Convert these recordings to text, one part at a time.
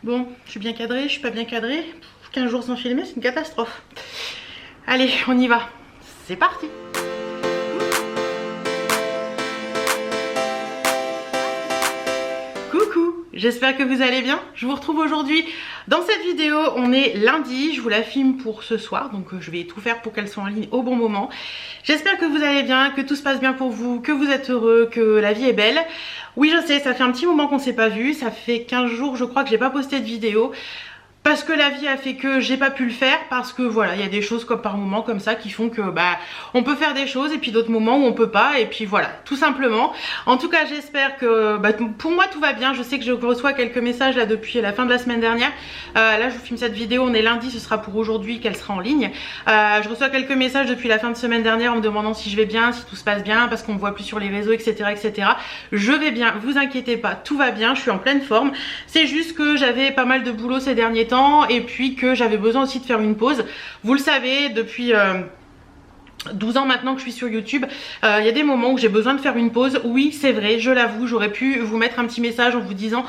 Bon, je suis bien cadrée, je suis pas bien cadrée. 15 jours sans filmer, c'est une catastrophe. Allez, on y va. C'est parti. Coucou, j'espère que vous allez bien. Je vous retrouve aujourd'hui dans cette vidéo. On est lundi, je vous la filme pour ce soir, donc je vais tout faire pour qu'elle soit en ligne au bon moment. J'espère que vous allez bien, que tout se passe bien pour vous, que vous êtes heureux, que la vie est belle. Oui, je sais, ça fait un petit moment qu'on s'est pas vu, ça fait 15 jours je crois que j'ai pas posté de vidéo. Parce que la vie a fait que j'ai pas pu le faire, parce que voilà, il y a des choses comme par moments comme ça qui font que on peut faire des choses et puis d'autres moments où on peut pas, et puis voilà, tout simplement. En tout cas, j'espère que pour moi tout va bien. Je sais que je reçois quelques messages là depuis la fin de la semaine dernière. Là je vous filme cette vidéo, on est lundi, ce sera pour aujourd'hui qu'elle sera en ligne. Je reçois quelques messages depuis la fin de semaine dernière en me demandant si je vais bien, si tout se passe bien, parce qu'on me voit plus sur les réseaux, etc., etc. Je vais bien, vous inquiétez pas, tout va bien, je suis en pleine forme. C'est juste que j'avais pas mal de boulot ces derniers temps, et puis que j'avais besoin aussi de faire une pause. Vous le savez, depuis 12 ans maintenant que je suis sur YouTube, il y a des moments où j'ai besoin de faire une pause. Oui, c'est vrai, je l'avoue, j'aurais pu vous mettre un petit message en vous disant: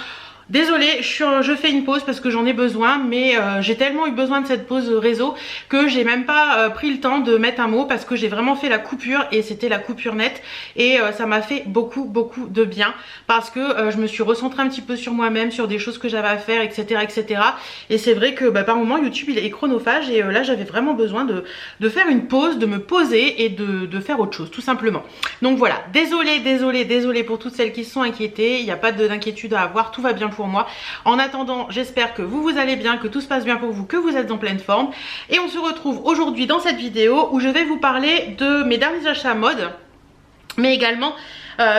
désolée, je fais une pause parce que j'en ai besoin, mais j'ai tellement eu besoin de cette pause réseau que j'ai même pas pris le temps de mettre un mot, parce que j'ai vraiment fait la coupure et c'était la coupure nette, et ça m'a fait beaucoup de bien, parce que je me suis recentrée un petit peu sur moi-même, sur des choses que j'avais à faire, etc., etc. Et c'est vrai que par moments YouTube il est chronophage, et là j'avais vraiment besoin de faire une pause, de me poser et de faire autre chose tout simplement. Donc voilà, désolée pour toutes celles qui se sont inquiétées. Il n'y a pas d'inquiétude à avoir, tout va bien pour moi. En attendant, j'espère que vous allez bien, que tout se passe bien pour vous, que vous êtes en pleine forme. Et on se retrouve aujourd'hui dans cette vidéo où je vais vous parler de mes derniers achats mode, mais également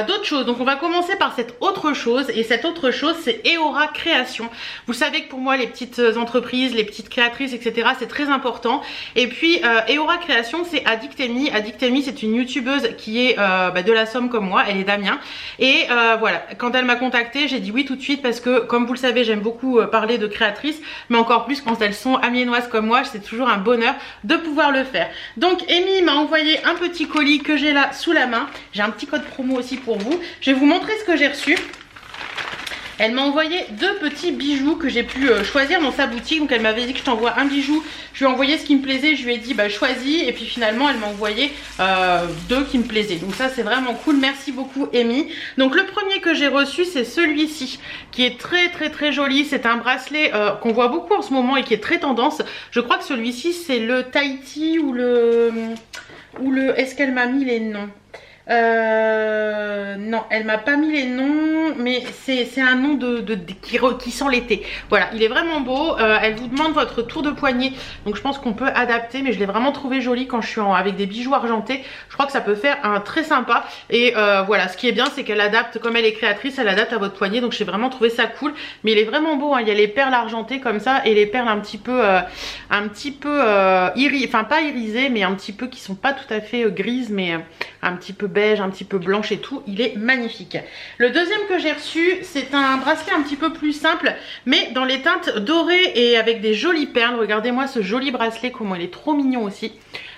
d'autres choses. Donc on va commencer par cette autre chose, et cette autre chose c'est Eora Création. Vous savez que pour moi les petites entreprises, les petites créatrices, etc., c'est très important. Et puis Eora Création, c'est Addictemy. Addictemy, c'est une youtubeuse qui est de la Somme comme moi, elle est d'Amiens, et voilà, quand elle m'a contactée, j'ai dit oui tout de suite, parce que comme vous le savez, j'aime beaucoup parler de créatrices, mais encore plus quand elles sont amiénoises comme moi, c'est toujours un bonheur de pouvoir le faire. Donc Amy m'a envoyé un petit colis que j'ai là sous la main. J'ai un petit code promo aussi pour vous. Je vais vous montrer ce que j'ai reçu. Elle m'a envoyé deux petits bijoux que j'ai pu choisir dans sa boutique. Donc elle m'avait dit que je t'envoie un bijou, je lui ai envoyé ce qui me plaisait, je lui ai dit choisis, et puis finalement elle m'a envoyé deux qui me plaisaient. Donc ça c'est vraiment cool, merci beaucoup Amy. Donc le premier que j'ai reçu c'est celui-ci, qui est très joli. C'est un bracelet qu'on voit beaucoup en ce moment et qui est très tendance. Je crois que celui-ci c'est le Tahiti ou le est-ce qu'elle m'a mis les noms? Non, elle m'a pas mis les noms, mais c'est un nom qui sent l'été. Voilà, il est vraiment beau. Elle vous demande votre tour de poignet, donc je pense qu'on peut adapter, mais je l'ai vraiment trouvé joli quand je suis avec des bijoux argentés. Je crois que ça peut faire un très sympa. Et voilà, ce qui est bien, c'est qu'elle adapte, comme elle est créatrice, elle adapte à votre poignet, donc j'ai vraiment trouvé ça cool. Mais il est vraiment beau, hein. Il y a les perles argentées comme ça, et les perles un petit peu enfin pas irisées, mais un petit peu qui sont pas tout à fait grises, mais un petit peu beige, un petit peu blanche et tout. Il est magnifique. Le deuxième que j'ai reçu, c'est un bracelet un petit peu plus simple, mais dans les teintes dorées et avec des jolies perles. Regardez-moi ce joli bracelet, comment il est trop mignon aussi.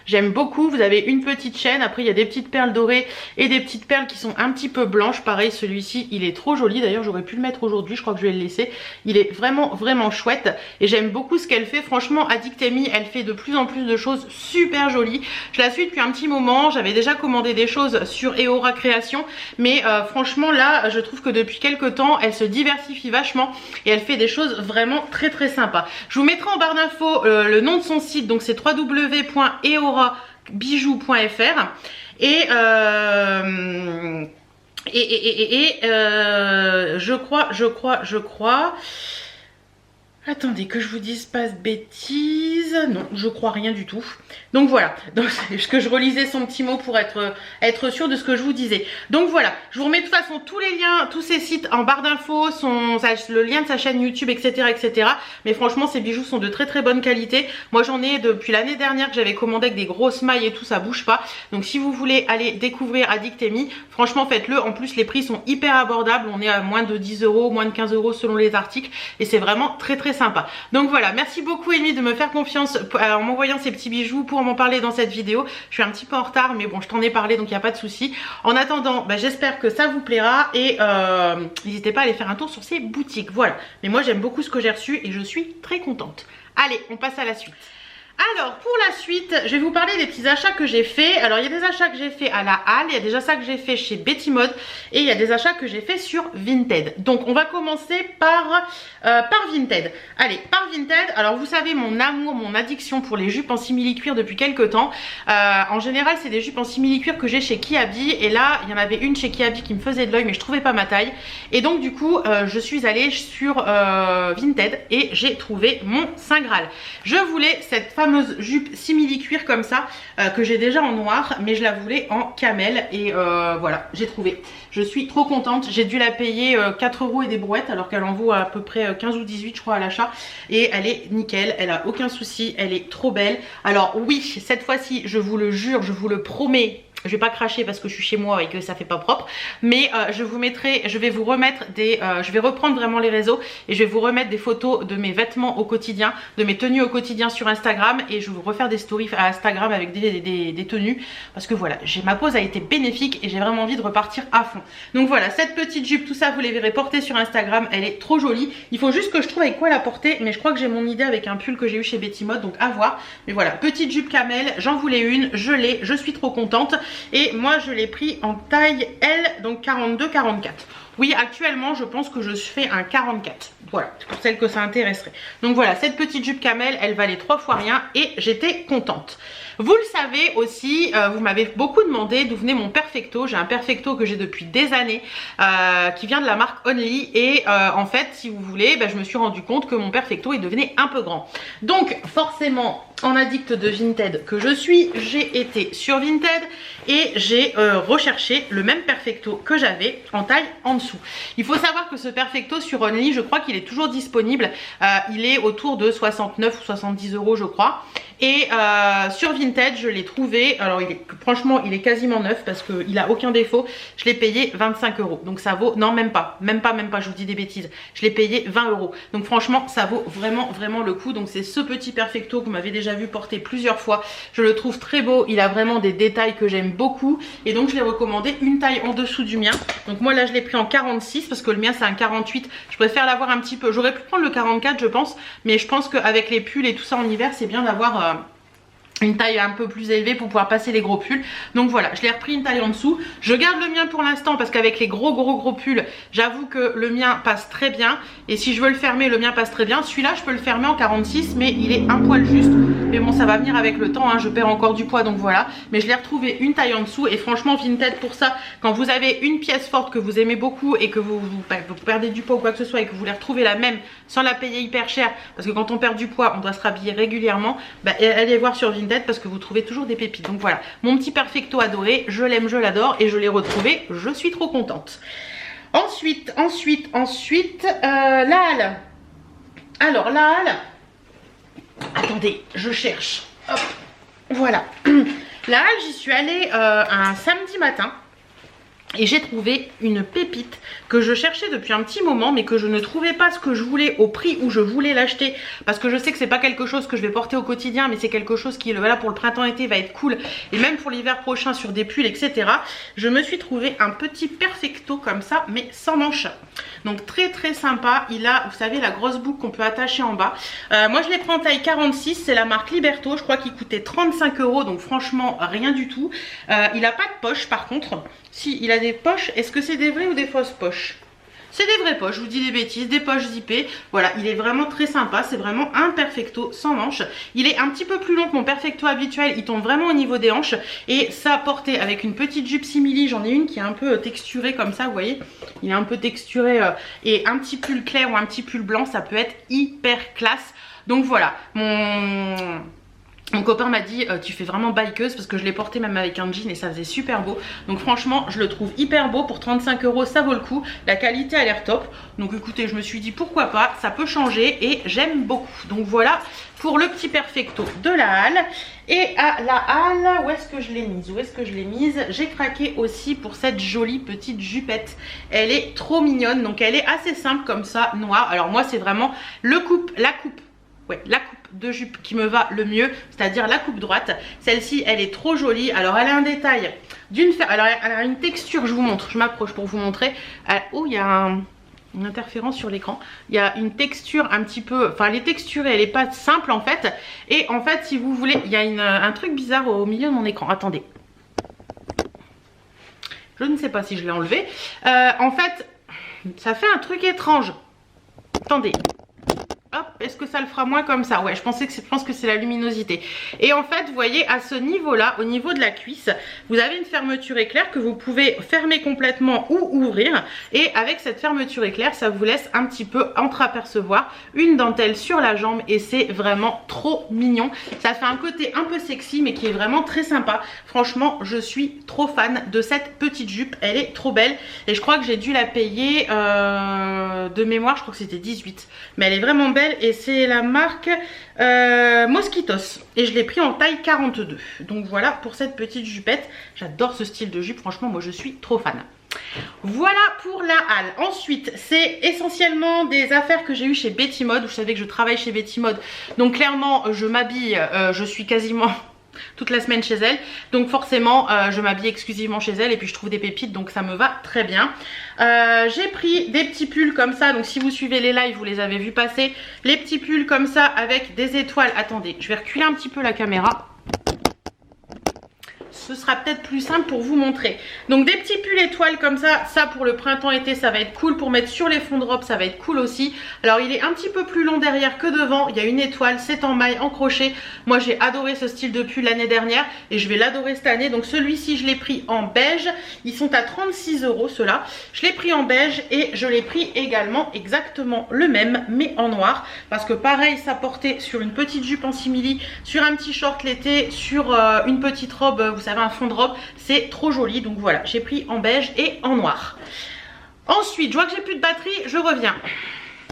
J'aime beaucoup. Vous avez une petite chaîne, après il y a des petites perles dorées et des petites perles qui sont un petit peu blanches. Pareil, celui-ci il est trop joli. D'ailleurs j'aurais pu le mettre aujourd'hui, je crois que je vais le laisser. Il est vraiment chouette, et j'aime beaucoup ce qu'elle fait. Franchement Addictemy, elle fait de plus en plus de choses super jolies. Je la suis depuis un petit moment, j'avais déjà commandé des choses sur Eora Création, mais franchement là je trouve que depuis quelques temps elle se diversifie vachement et elle fait des choses vraiment très sympas. Je vous mettrai en barre d'infos le nom de son site, donc c'est www.eorabijoux.fr, et je crois, attendez que je vous dise pas de bêtises, non je crois rien du tout. Donc voilà, donc que je relisais son petit mot pour être sûre de ce que je vous disais. Donc voilà, je vous remets de toute façon tous les liens, tous ces sites en barre d'infos, le lien de sa chaîne YouTube, etc. Mais franchement ces bijoux sont de très bonne qualité. Moi j'en ai depuis l'année dernière que j'avais commandé avec des grosses mailles et tout, ça bouge pas. Donc si vous voulez aller découvrir Addictemy, franchement faites-le. En plus les prix sont hyper abordables, on est à moins de 10 €, moins de 15 € selon les articles, et c'est vraiment très très sympa. Donc voilà, merci beaucoup Amy de me faire confiance en m'envoyant ces petits bijoux pour m'en parler dans cette vidéo. Je suis un petit peu en retard mais bon, je t'en ai parlé donc il n'y a pas de souci. En attendant, j'espère que ça vous plaira et n'hésitez pas à aller faire un tour sur ces boutiques. Voilà, mais moi j'aime beaucoup ce que j'ai reçu et je suis très contente. Allez, on passe à la suite. Alors pour la suite, je vais vous parler des petits achats que j'ai fait. Alors il y a des achats que j'ai fait à la Halle, il y a des achats que j'ai fait chez Betty Mode et il y a des achats que j'ai fait sur Vinted. Donc on va commencer par Vinted. Allez, par Vinted, alors vous savez mon amour, mon addiction pour les jupes en simili-cuir depuis quelques temps. En général c'est des jupes en simili-cuir que j'ai chez Kiabi et là il y en avait une chez Kiabi qui me faisait de l'œil mais je trouvais pas ma taille. Et donc du coup je suis allée sur Vinted et j'ai trouvé mon Saint Graal. Je voulais cette fameuse jupe simili cuir comme ça que j'ai déjà en noir mais je la voulais en camel et voilà j'ai trouvé. Je suis trop contente, j'ai dû la payer 4 € et des brouettes alors qu'elle en vaut à peu près 15 ou 18 je crois à l'achat et elle est nickel, elle a aucun souci, elle est trop belle. Alors oui, cette fois-ci je vous le jure, je vous le promets, je vais pas cracher parce que je suis chez moi et que ça fait pas propre, mais je vais vous remettre je vais reprendre vraiment les réseaux et je vais vous remettre des photos de mes vêtements au quotidien, de mes tenues au quotidien sur Instagram et je vais vous refaire des stories à Instagram avec des tenues parce que voilà, ma pause a été bénéfique et j'ai vraiment envie de repartir à fond. Donc voilà, cette petite jupe, tout ça vous les verrez porter sur Instagram, elle est trop jolie. Il faut juste que je trouve avec quoi la porter, mais je crois que j'ai mon idée avec un pull que j'ai eu chez Betty Mode, donc à voir. Mais voilà, petite jupe camel, j'en voulais une, je l'ai, je suis trop contente. Et moi je l'ai pris en taille L, donc 42-44. Oui, actuellement je pense que je fais un 44. Voilà, pour celle que ça intéresserait. Donc voilà, cette petite jupe camel, elle valait 3 fois rien et j'étais contente. Vous le savez aussi, vous m'avez beaucoup demandé d'où venait mon perfecto. J'ai un perfecto que j'ai depuis des années qui vient de la marque Only et en fait si vous voulez je me suis rendu compte que mon perfecto est devenu un peu grand. Donc forcément en addict de Vinted que je suis, j'ai été sur Vinted et j'ai recherché le même perfecto que j'avais en taille en dessous. Il faut savoir que ce perfecto sur Only, je crois qu'il est toujours disponible, il est autour de 69 ou 70 € je crois. Et sur Vinted je l'ai trouvé, alors franchement il est quasiment neuf parce qu'il a aucun défaut. Je l'ai payé 25 €, donc ça vaut, non même pas, je vous dis des bêtises, je l'ai payé 20 €. Donc franchement ça vaut vraiment le coup. Donc c'est ce petit perfecto que vous m'avez déjà vu porter plusieurs fois, je le trouve très beau, il a vraiment des détails que j'aime beaucoup et donc je l'ai recommandé une taille en dessous du mien. Donc moi là je l'ai pris en 46 parce que le mien c'est un 48, je préfère l'avoir un petit peu, j'aurais pu prendre le 44 je pense, mais je pense qu'avec les pulls et tout ça en hiver c'est bien d'avoir une taille un peu plus élevée pour pouvoir passer les gros pulls. Donc voilà, je l'ai repris une taille en dessous. Je garde le mien pour l'instant parce qu'avec les gros pulls, j'avoue que le mien passe très bien. Et si je veux le fermer, le mien passe très bien. Celui-là, je peux le fermer en 46, mais il est un poil juste. Mais bon, ça va venir avec le temps, hein. Je perds encore du poids, donc voilà. Mais je l'ai retrouvé une taille en dessous. Et franchement, Vinted pour ça, quand vous avez une pièce forte que vous aimez beaucoup et que vous perdez du poids ou quoi que ce soit et que vous voulez retrouver la même sans la payer hyper cher, parce que quand on perd du poids, on doit se rhabiller régulièrement, allez voir sur Vinted parce que vous trouvez toujours des pépites. Donc voilà, mon petit perfecto adoré, je l'aime, je l'adore et je l'ai retrouvé, je suis trop contente. Ensuite, la Halle. Alors la Halle, attendez, je cherche. Hop, voilà. La Halle, j'y suis allée un samedi matin. Et j'ai trouvé une pépite que je cherchais depuis un petit moment mais que je ne trouvais pas ce que je voulais au prix où je voulais l'acheter, parce que je sais que c'est pas quelque chose que je vais porter au quotidien mais c'est quelque chose qui là pour le printemps-été va être cool et même pour l'hiver prochain sur des pulls etc. Je me suis trouvé un petit perfecto comme ça mais sans manche. Donc très sympa, il a vous savez la grosse boucle qu'on peut attacher en bas. Moi je l'ai pris en taille 46, c'est la marque Liberto, je crois qu'il coûtait 35 €, donc franchement rien du tout. Il a pas de poche par contre. Si, il a des poches. Est-ce que c'est des vraies ou des fausses poches? C'est des vraies poches, je vous dis des bêtises, des poches zippées. Voilà, il est vraiment très sympa, c'est vraiment un perfecto sans manches. Il est un petit peu plus long que mon perfecto habituel, il tombe vraiment au niveau des hanches. Et ça porté avec une petite jupe simili, j'en ai une qui est un peu texturée comme ça, vous voyez. Il est un peu texturé et un petit pull clair ou un petit pull blanc, ça peut être hyper classe. Donc voilà, Mon copain m'a dit tu fais vraiment bikeuse parce que je l'ai porté même avec un jean et ça faisait super beau. Donc franchement je le trouve hyper beau, pour 35 € ça vaut le coup. La qualité a l'air top. Donc écoutez, je me suis dit pourquoi pas, ça peut changer et j'aime beaucoup. Donc voilà pour le petit perfecto de la halle. Et à la halle, où est-ce que je l'ai mise? Où est-ce que je l'ai mise? J'ai craqué aussi pour cette jolie petite jupette. Elle est trop mignonne, donc elle est assez simple comme ça, noire. Alors moi c'est vraiment la coupe de jupe qui me va le mieux, c'est-à-dire la coupe droite. Celle-ci elle est trop jolie. Alors elle a un détail alors elle a une texture, je vous montre, je m'approche pour vous montrer. Oh, il y a une interférence sur l'écran. Il y a une texture un petit peu, enfin elle est texturée, elle est pas simple en fait. Et en fait si vous voulez, il y a un truc bizarre au milieu de mon écran. Attendez, je ne sais pas si je l'ai enlevé. En fait ça fait un truc étrange. Attendez. Hop, est-ce que ça le fera moins comme ça? Ouais, je pense que c'est la luminosité. Et en fait, vous voyez, à ce niveau-là, au niveau de la cuisse, vous avez une fermeture éclair que vous pouvez fermer complètement ou ouvrir. Et avec cette fermeture éclair, ça vous laisse un petit peu entreapercevoir une dentelle sur la jambe. Et c'est vraiment trop mignon. Ça fait un côté un peu sexy, mais qui est vraiment très sympa. Franchement, je suis trop fan de cette petite jupe. Elle est trop belle. Et je crois que j'ai dû la payer de mémoire, je crois que c'était 18. Mais elle est vraiment belle. Et c'est la marque Mosquitos et je l'ai pris en taille 42. Donc voilà pour cette petite jupette. J'adore ce style de jupe, franchement moi je suis trop fan. Voilà pour la halle. Ensuite c'est essentiellement des affaires que j'ai eues chez Betty Mode. Vous savez que je travaille chez Betty Mode, donc clairement je m'habille, je suis quasiment toute la semaine chez elle, donc forcément je m'habille exclusivement chez elle et puis je trouve des pépites, donc ça me va très bien. J'ai pris des petits pulls comme ça, donc si vous suivez les lives vous les avez vus passer, les petits pulls comme ça avec des étoiles. Attendez, je vais reculer un petit peu la caméra, ce sera peut-être plus simple pour vous montrer. Donc des petits pulls étoiles comme ça, ça pour le printemps-été ça va être cool, pour mettre sur les fonds de robe ça va être cool aussi. Alors il est un petit peu plus long derrière que devant, il y a une étoile, c'est en maille, en crochet. Moi j'ai adoré ce style de pull l'année dernière et je vais l'adorer cette année. Donc celui-ci je l'ai pris en beige, ils sont à 36 € ceux-là. Je l'ai pris en beige et je l'ai pris également exactement le même mais en noir, parce que pareil ça portait sur une petite jupe en simili, sur un petit short l'été, sur une petite robe, vous savez, un fond de robe, c'est trop joli. Donc voilà, j'ai pris en beige et en noir. Ensuite je vois que j'ai plus de batterie, je reviens.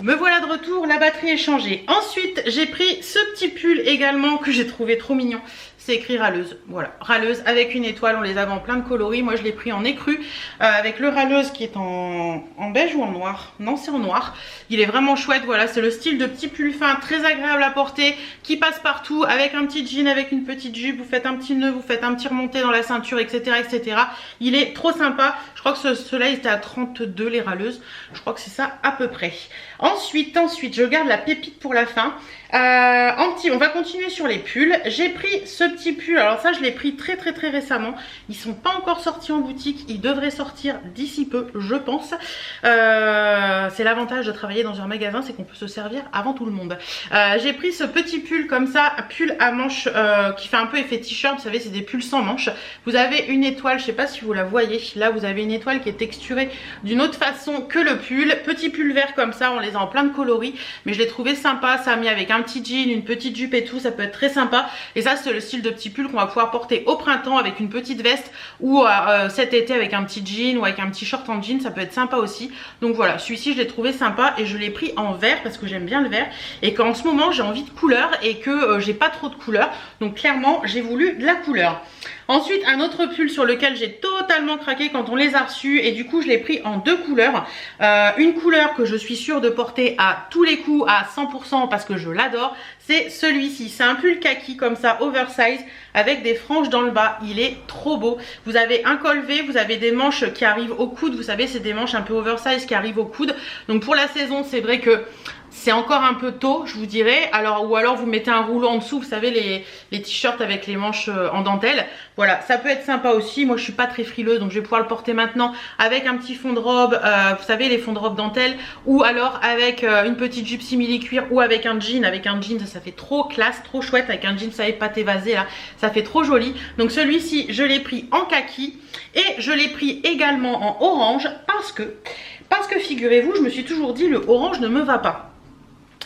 Me voilà de retour, la batterie est changée. Ensuite j'ai pris ce petit pull également que j'ai trouvé trop mignon. C'est écrit râleuse, voilà, râleuse avec une étoile, on les avait en plein de coloris. Moi je l'ai pris en écru avec le râleuse qui est en beige ou en noir. Non, c'est en noir. Il est vraiment chouette, voilà, c'est le style de petit pull fin, très agréable à porter, qui passe partout, avec un petit jean, avec une petite jupe. Vous faites un petit nœud, vous faites un petit remonté dans la ceinture, etc., etc. Il est trop sympa. Je crois que ceux-là étaient à 32 les râleuses, je crois que c'est ça à peu près. Ensuite je garde la pépite pour la fin. On va continuer sur les pulls. J'ai pris ce petit pull, alors ça je l'ai pris très récemment. Ils sont pas encore sortis en boutique, ils devraient sortir d'ici peu je pense. C'est l'avantage de travailler dans un magasin, c'est qu'on peut se servir avant tout le monde. J'ai pris ce petit pull comme ça, un pull à manches qui fait un peu effet t-shirt, vous savez c'est des pulls sans manches. Vous avez une étoile, je sais pas si vous la voyez, là vous avez une étoile qui est texturée d'une autre façon que le pull. Petit pull vert comme ça, on les a en plein de coloris, mais je l'ai trouvé sympa, ça a mis avec un petit jean, une petite jupe et tout, ça peut être très sympa. Et ça c'est le style de petit pull qu'on va pouvoir porter au printemps avec une petite veste, ou cet été avec un petit jean ou avec un petit short en jean, ça peut être sympa aussi. Donc voilà, celui-ci je l'ai trouvé sympa et je l'ai pris en vert parce que j'aime bien le vert et qu'en ce moment j'ai envie de couleur et que j'ai pas trop de couleur, donc clairement j'ai voulu de la couleur. Ensuite un autre pull sur lequel j'ai totalement craqué quand on les a reçus et du coup je l'ai pris en deux couleurs. Une couleur que je suis sûre de porter à tous les coups à 100% parce que je l'adore, c'est celui-ci. C'est un pull kaki comme ça oversize avec des franges dans le bas, il est trop beau. Vous avez un col V, vous avez des manches qui arrivent au coude, vous savez c'est des manches un peu oversize qui arrivent au coude. Donc pour la saison c'est vrai que c'est encore un peu tôt je vous dirais, ou alors vous mettez un rouleau en dessous, vous savez les t-shirts avec les manches en dentelle, voilà ça peut être sympa aussi. Moi je suis pas très frileuse donc je vais pouvoir le porter maintenant avec un petit fond de robe, vous savez les fonds de robe dentelle, ou alors avec une petite jupe simili cuir, ou avec un jean. Avec un jean ça fait trop classe, trop chouette, avec un jean vous savez pâte évasé là, ça fait trop joli. Donc celui-ci je l'ai pris en kaki et je l'ai pris également en orange parce que figurez-vous je me suis toujours dit le orange ne me va pas.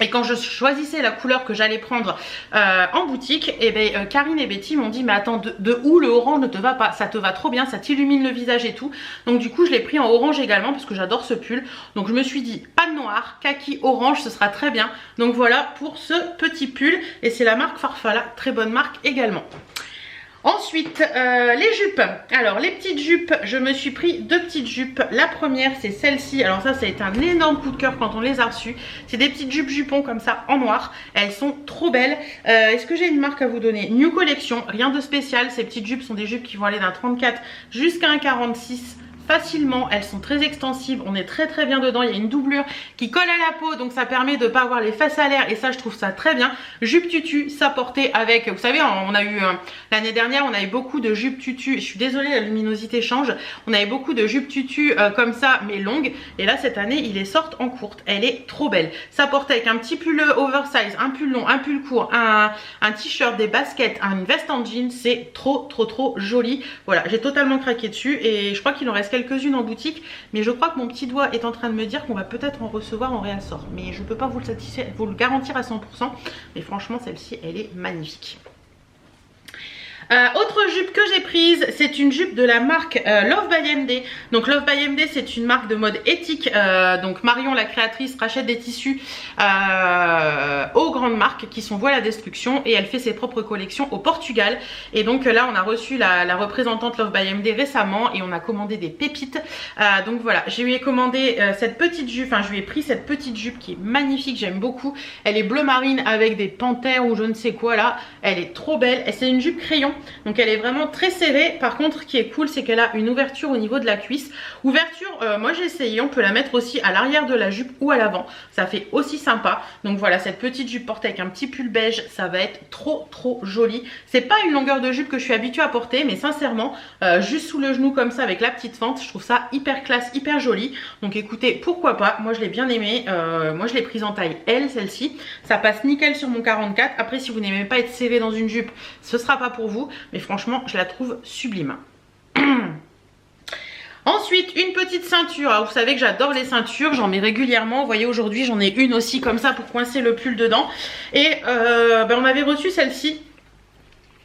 Et quand je choisissais la couleur que j'allais prendre en boutique, et ben Karine et Betty m'ont dit mais attends, de où le orange ne te va pas? Ça te va trop bien, ça t'illumine le visage et tout. Donc du coup je l'ai pris en orange également parce que j'adore ce pull. Donc je me suis dit pas de noir, kaki, orange, ce sera très bien. Donc voilà pour ce petit pull et c'est la marque Farfalla, très bonne marque également. Ensuite, les jupes. Alors, les petites jupes, je me suis pris 2 petites jupes. La première, c'est celle-ci. Alors ça a été un énorme coup de cœur quand on les a reçues. C'est des petites jupes jupons comme ça, en noir. Elles sont trop belles. Est-ce que j'ai une marque à vous donner? New Collection, rien de spécial. Ces petites jupes sont des jupes qui vont aller d'un 34 jusqu'à un 46. Facilement, elles sont très extensibles, on est très bien dedans, il y a une doublure qui colle à la peau donc ça permet de ne pas avoir les fesses à l'air et ça je trouve ça très bien. Jupe tutu, ça portait avec, vous savez on a eu l'année dernière on a eu beaucoup de jupes tutu, je suis désolée la luminosité change, on avait beaucoup de jupes tutu comme ça mais longues et là cette année il les sort en courte, elle est trop belle. Ça portait avec un petit pull oversize, un pull long, un pull court, un t-shirt, des baskets, une veste en jean, c'est trop joli. Voilà, j'ai totalement craqué dessus et je crois qu'il en reste quelques-unes en boutique, mais je crois que mon petit doigt est en train de me dire qu'on va peut-être en recevoir en réassort, mais je peux pas vous le garantir à 100%, mais franchement celle-ci elle est magnifique. Autre jupe que j'ai prise, c'est une jupe de la marque Love by MD. Donc Love by MD c'est une marque de mode éthique. Donc Marion la créatrice rachète des tissus aux grandes marques qui sont vouées à la destruction et elle fait ses propres collections au Portugal. Et donc là on a reçu la représentante Love by MD récemment et on a commandé des pépites. Donc voilà, je lui ai commandé cette petite jupe, enfin je lui ai pris cette petite jupe qui est magnifique, j'aime beaucoup. Elle est bleu marine avec des panthères ou je ne sais quoi là. Elle est trop belle et c'est une jupe crayon. Donc elle est vraiment très serrée. Par contre ce qui est cool c'est qu'elle a une ouverture au niveau de la cuisse. Ouverture, moi j'ai essayé, on peut la mettre aussi à l'arrière de la jupe ou à l'avant. Ça fait aussi sympa. Donc voilà, cette petite jupe portée avec un petit pull beige, ça va être trop joli. C'est pas une longueur de jupe que je suis habituée à porter, mais sincèrement, juste sous le genou comme ça avec la petite fente, je trouve ça hyper classe, hyper joli. Donc écoutez, pourquoi pas, moi je l'ai bien aimé. Moi je l'ai prise en taille L celle-ci. Ça passe nickel sur mon 44. Après si vous n'aimez pas être serré dans une jupe, ce sera pas pour vous. Mais franchement, je la trouve sublime. Ensuite, une petite ceinture. Alors, vous savez que j'adore les ceintures, j'en mets régulièrement. Vous voyez, aujourd'hui, j'en ai une aussi comme ça pour coincer le pull dedans. Et on m'avait reçu celle-ci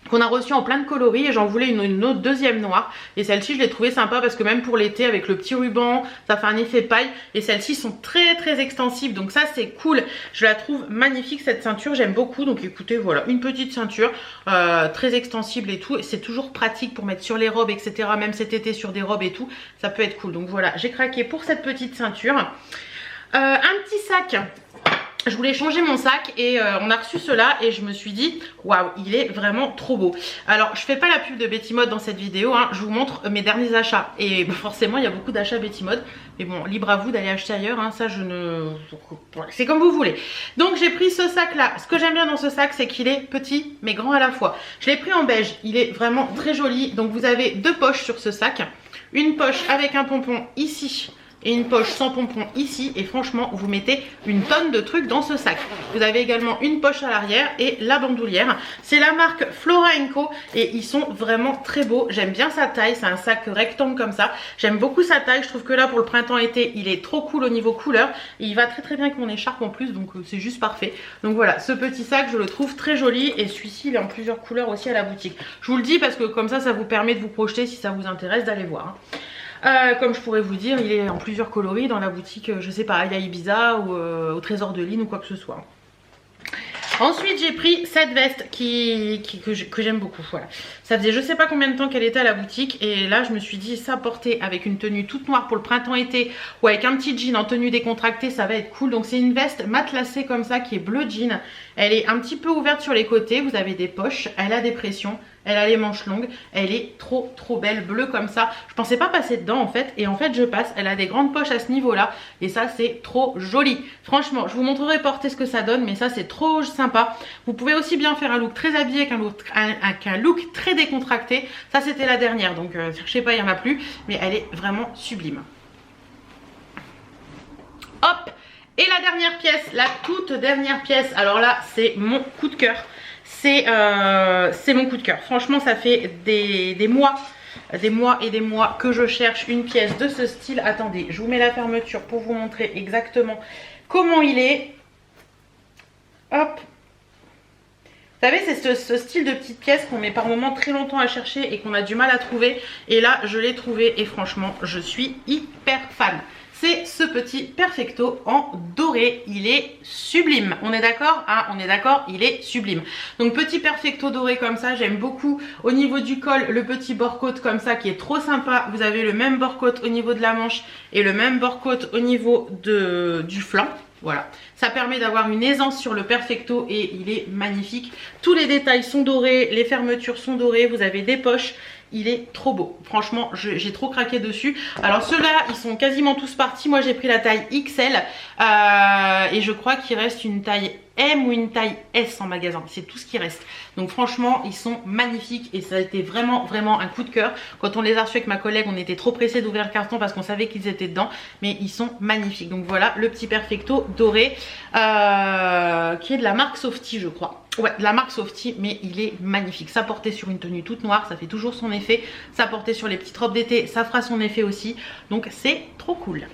qu'on a reçu en plein de coloris et j'en voulais une autre deuxième noire et celle-ci je l'ai trouvée sympa parce que même pour l'été avec le petit ruban ça fait un effet paille et celles-ci sont très extensibles donc ça c'est cool, je la trouve magnifique cette ceinture, j'aime beaucoup. Donc écoutez voilà, une petite ceinture très extensible et tout, c'est toujours pratique pour mettre sur les robes etc, même cet été sur des robes et tout, ça peut être cool. Donc voilà, j'ai craqué pour cette petite ceinture. Un petit sac. Je voulais changer mon sac et on a reçu cela et je me suis dit waouh, il est vraiment trop beau. Alors je fais pas la pub de Betty Mode dans cette vidéo hein, je vous montre mes derniers achats et forcément il y a beaucoup d'achats Betty Mode mais bon libre à vous d'aller acheter ailleurs hein, ça je ne... c'est comme vous voulez. Donc j'ai pris ce sac là, ce que j'aime bien dans ce sac c'est qu'il est petit mais grand à la fois. Je l'ai pris en beige, il est vraiment très joli. Donc vous avez 2 poches sur ce sac, une poche avec un pompon ici et une poche sans pompon ici et franchement vous mettez une tonne de trucs dans ce sac. Vous avez également une poche à l'arrière et la bandoulière. C'est la marque Flora & Co et ils sont vraiment très beaux. J'aime bien sa taille, c'est un sac rectangle comme ça. J'aime beaucoup sa taille, je trouve que là pour le printemps-été il est trop cool au niveau couleur et il va très bien avec mon écharpe en plus donc c'est juste parfait. Donc voilà, ce petit sac je le trouve très joli et celui-ci il est en plusieurs couleurs aussi à la boutique. Je vous le dis parce que comme ça vous permet de vous projeter si ça vous intéresse d'aller voir. Comme je pourrais vous dire, il est en plusieurs coloris dans la boutique, je sais pas, à Ibiza ou au Trésor de Lynn ou quoi que ce soit. Ensuite j'ai pris cette veste que j'aime beaucoup, voilà. Ça faisait je sais pas combien de temps qu'elle était à la boutique et là je me suis dit ça porter avec une tenue toute noire pour le printemps-été ou avec un petit jean en tenue décontractée ça va être cool. Donc c'est une veste matelassée comme ça qui est bleu jean. Elle est un petit peu ouverte sur les côtés, vous avez des poches, elle a des pressions. Elle a les manches longues, elle est trop belle, bleue comme ça. Je pensais pas passer dedans en fait et en fait je passe. Elle a des grandes poches à ce niveau là et ça c'est trop joli. Franchement je vous montrerai porter ce que ça donne mais ça c'est trop sympa. Vous pouvez aussi bien faire un look très habillé qu'un look très décontracté. Ça c'était la dernière donc je sais pas il y en a plus mais elle est vraiment sublime. Hop, et la dernière pièce, la toute dernière pièce, alors là c'est mon coup de cœur. C'est mon coup de cœur. Franchement ça fait des mois et des mois que je cherche une pièce de ce style. Attendez, je vous mets la fermeture pour vous montrer exactement comment il est. Hop. Vous savez, c'est ce style de petite pièce qu'on met par moments très longtemps à chercher et qu'on a du mal à trouver. Et là, je l'ai trouvé et franchement, je suis hyper fan. C'est ce petit Perfecto en doré. Il est sublime. On est d'accord, hein? On est d'accord, il est sublime. Donc petit Perfecto doré comme ça, j'aime beaucoup. Au niveau du col, le petit bord-côte comme ça qui est trop sympa. Vous avez le même bord-côte au niveau de la manche et le même bord-côte au niveau du flanc. Voilà, ça permet d'avoir une aisance sur le Perfecto et il est magnifique. Tous les détails sont dorés, les fermetures sont dorées, vous avez des poches. Il est trop beau, franchement j'ai trop craqué dessus. Alors ceux-là ils sont quasiment tous partis. Moi j'ai pris la taille XL et je crois qu'il reste une taille M ou une taille S en magasin, c'est tout ce qui reste. Donc franchement ils sont magnifiques et ça a été vraiment un coup de cœur. Quand on les a reçus avec ma collègue, on était trop pressés d'ouvrir le carton parce qu'on savait qu'ils étaient dedans, mais ils sont magnifiques. Donc voilà le petit Perfecto doré qui est de la marque Softy je crois. Ouais, de la marque Softy, mais il est magnifique. Ça porté sur une tenue toute noire, ça fait toujours son effet. Ça porté sur les petites robes d'été, ça fera son effet aussi. Donc c'est trop cool.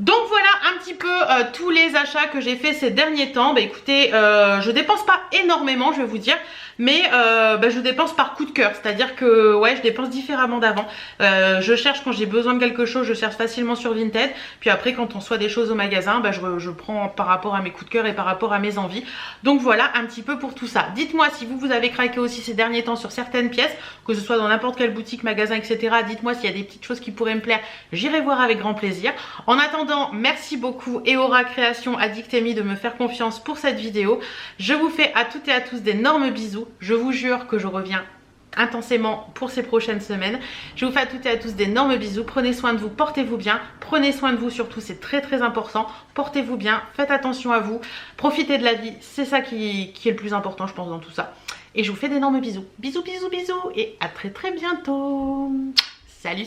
Donc voilà un petit peu tous les achats que j'ai fait ces derniers temps. Bah écoutez, je dépense pas énormément, je vais vous dire, mais je dépense par coup de cœur, c'est à dire que ouais, je dépense différemment d'avant. Je cherche quand j'ai besoin de quelque chose, je cherche facilement sur Vinted, puis après quand on soit des choses au magasin, je prends par rapport à mes coups de cœur et par rapport à mes envies. Donc voilà un petit peu pour tout ça. Dites-moi si vous avez craqué aussi ces derniers temps sur certaines pièces, que ce soit dans n'importe quelle boutique, magasin, etc. Dites-moi s'il y a des petites choses qui pourraient me plaire, j'irai voir avec grand plaisir. En attendant, merci beaucoup Eora Création Addictemi de me faire confiance pour cette vidéo. Je vous fais à toutes et à tous d'énormes bisous. Je vous jure que je reviens intensément pour ces prochaines semaines. Je vous fais à toutes et à tous d'énormes bisous. Prenez soin de vous, portez-vous bien. Prenez soin de vous surtout, c'est très important. Portez-vous bien, faites attention à vous. Profitez de la vie, c'est ça qui est le plus important je pense dans tout ça. Et je vous fais d'énormes bisous. Bisous et à très bientôt. Salut